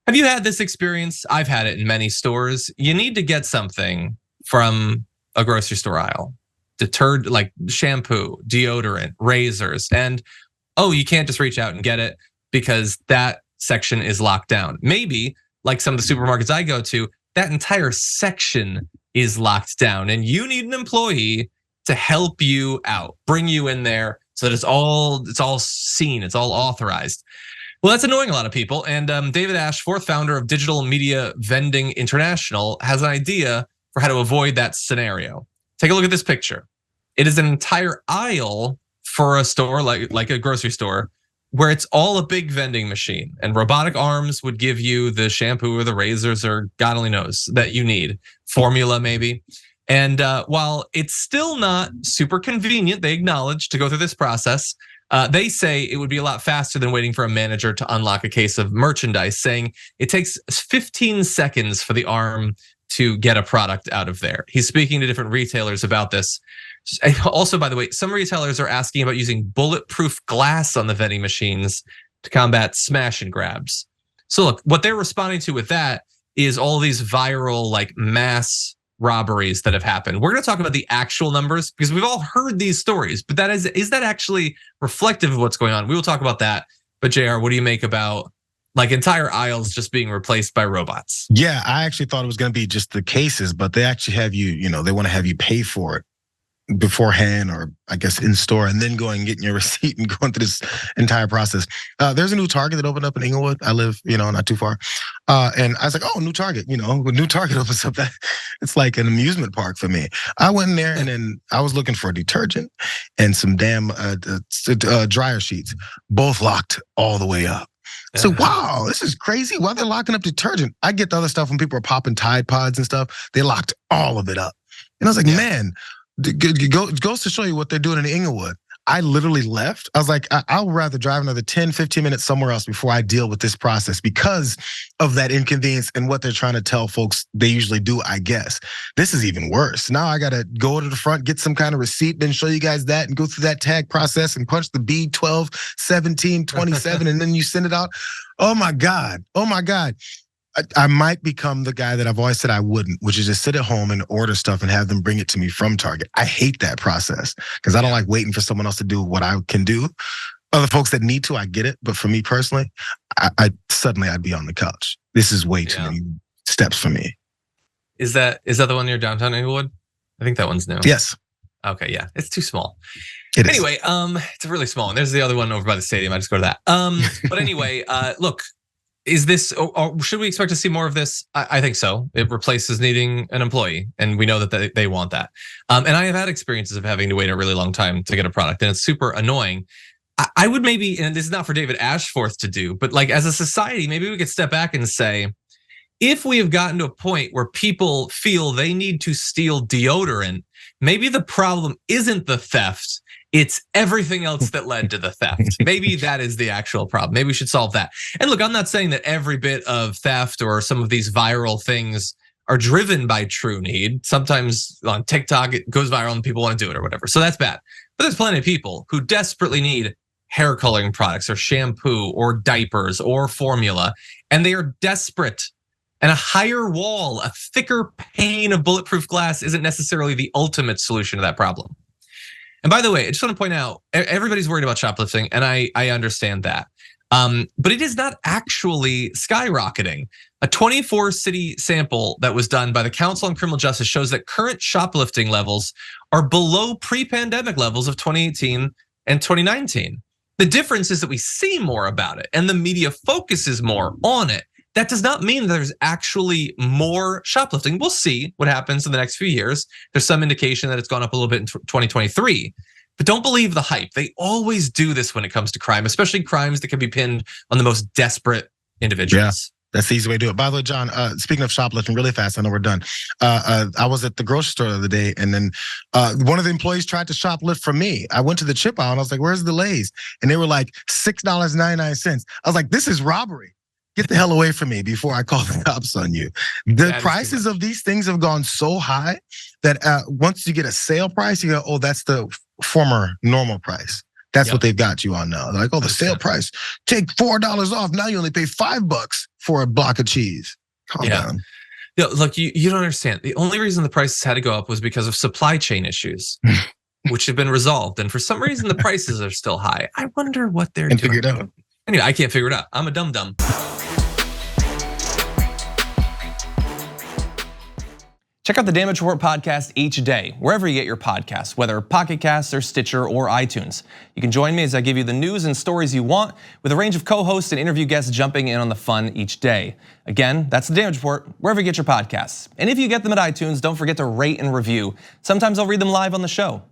Have you had this experience? I've had it in many stores. You need to get something from a grocery store aisle. Detergent, like shampoo, deodorant, razors, and you can't just reach out and get it because that section is locked down. Maybe, like some of the supermarkets I go to, that entire section is locked down and you need an employee to help you out, bring you in there so that it's all seen, it's all authorized. Well, that's annoying a lot of people. And David Ashforth, founder of Digital Media Vending International, has an idea for how to avoid that scenario. Take a look at this picture. It is an entire aisle for a store like a grocery store where it's all a big vending machine, and robotic arms would give you the shampoo or the razors or God only knows that you need. Formula maybe. And while it's still not super convenient, they acknowledge, to go through this process, they say it would be a lot faster than waiting for a manager to unlock a case of merchandise, saying it takes 15 seconds for the arm to get a product out of there. He's speaking to different retailers about this. Also, by the way, some retailers are asking about using bulletproof glass on the vending machines to combat smash and grabs. So look, what they're responding to with that is all these viral like mass robberies that have happened. We're going to talk about the actual numbers because we've all heard these stories, but is that actually reflective of what's going on? We will talk about that. But JR, what do you make about like entire aisles just being replaced by robots? Yeah, I actually thought it was going to be just the cases, but they actually have they want to have you pay for it beforehand, or I guess in store, and then going and getting your receipt and going through this entire process. There's a new Target that opened up in Inglewood. I live, not too far. And I was like, new Target, when new Target opens up, it's like an amusement park for me. I went in there and then I was looking for detergent and some damn dryer sheets, both locked all the way up. So, wow, this is crazy. Why they're locking up detergent? I get the other stuff when people are popping Tide Pods and stuff. They locked all of it up. And I was like, man, it goes to show you what they're doing in Inglewood. I literally left. I was like, I would rather drive another 10, 15 minutes somewhere else before I deal with this process because of that inconvenience and what they're trying to tell folks they usually do, I guess. This is even worse. Now I got to go to the front, get some kind of receipt, then show you guys that and go through that tag process and punch the B12, 17, 27, and then you send it out. Oh my God. Oh my God. I might become the guy that I've always said I wouldn't, which is just sit at home and order stuff and have them bring it to me from Target. I hate that process because I don't like waiting for someone else to do what I can do. Other folks that need to, I get it. But for me personally, I'd be on the couch. This is way too many steps for me. Is that the one near downtown Inglewood? I think that one's new. Yes. Okay, yeah, it's too small. Anyway, it's a really small one. There's the other one over by the stadium. I just go to that. But anyway, look. Is this, or should we expect to see more of this? I think so. It replaces needing an employee, and we know that they want that. And I have had experiences of having to wait a really long time to get a product, and it's super annoying. I would maybe, and this is not for David Ashforth to do, but like as a society, maybe we could step back and say, if we have gotten to a point where people feel they need to steal deodorant, maybe the problem isn't the theft. It's everything else that led to the theft. Maybe that is the actual problem. Maybe we should solve that. And look, I'm not saying that every bit of theft or some of these viral things are driven by true need. Sometimes on TikTok, it goes viral and people want to do it or whatever. So that's bad. But there's plenty of people who desperately need hair coloring products or shampoo or diapers or formula, and they are desperate. And a higher wall, a thicker pane of bulletproof glass isn't necessarily the ultimate solution to that problem. And by the way, I just want to point out, everybody's worried about shoplifting, and I understand that. But it is not actually skyrocketing. A 24-city sample that was done by the Council on Criminal Justice shows that current shoplifting levels are below pre-pandemic levels of 2018 and 2019. The difference is that we see more about it, and the media focuses more on it. That does not mean there's actually more shoplifting. We'll see what happens in the next few years. There's some indication that it's gone up a little bit in 2023, but don't believe the hype. They always do this when it comes to crime, especially crimes that can be pinned on the most desperate individuals. Yeah, that's the easy way to do it. By the way, John, speaking of shoplifting, really fast, I know we're done. I was at the grocery store the other day, and then one of the employees tried to shoplift from me. I went to the chip aisle, and I was like, where's the Lay's? And they were like, $6.99. I was like, this is robbery. Get the hell away from me before I call the cops on you. The prices of these things have gone so high that once you get a sale price, you go, oh, that's the former normal price. That's what they've got you on now. They're like, oh, the sale price, take $4 off. Now you only pay $5 for a block of cheese. Calm down. Yeah, look, you don't understand. The only reason the prices had to go up was because of supply chain issues, which have been resolved. And for some reason, the prices are still high. I wonder what they're doing. Figure it out. Anyway, I can't figure it out. I'm a dum-dum. Check out the Damage Report podcast each day, wherever you get your podcasts, whether Pocket Casts or Stitcher or iTunes. You can join me as I give you the news and stories you want, with a range of co-hosts and interview guests jumping in on the fun each day. Again, that's the Damage Report, wherever you get your podcasts. And if you get them at iTunes, don't forget to rate and review. Sometimes I'll read them live on the show.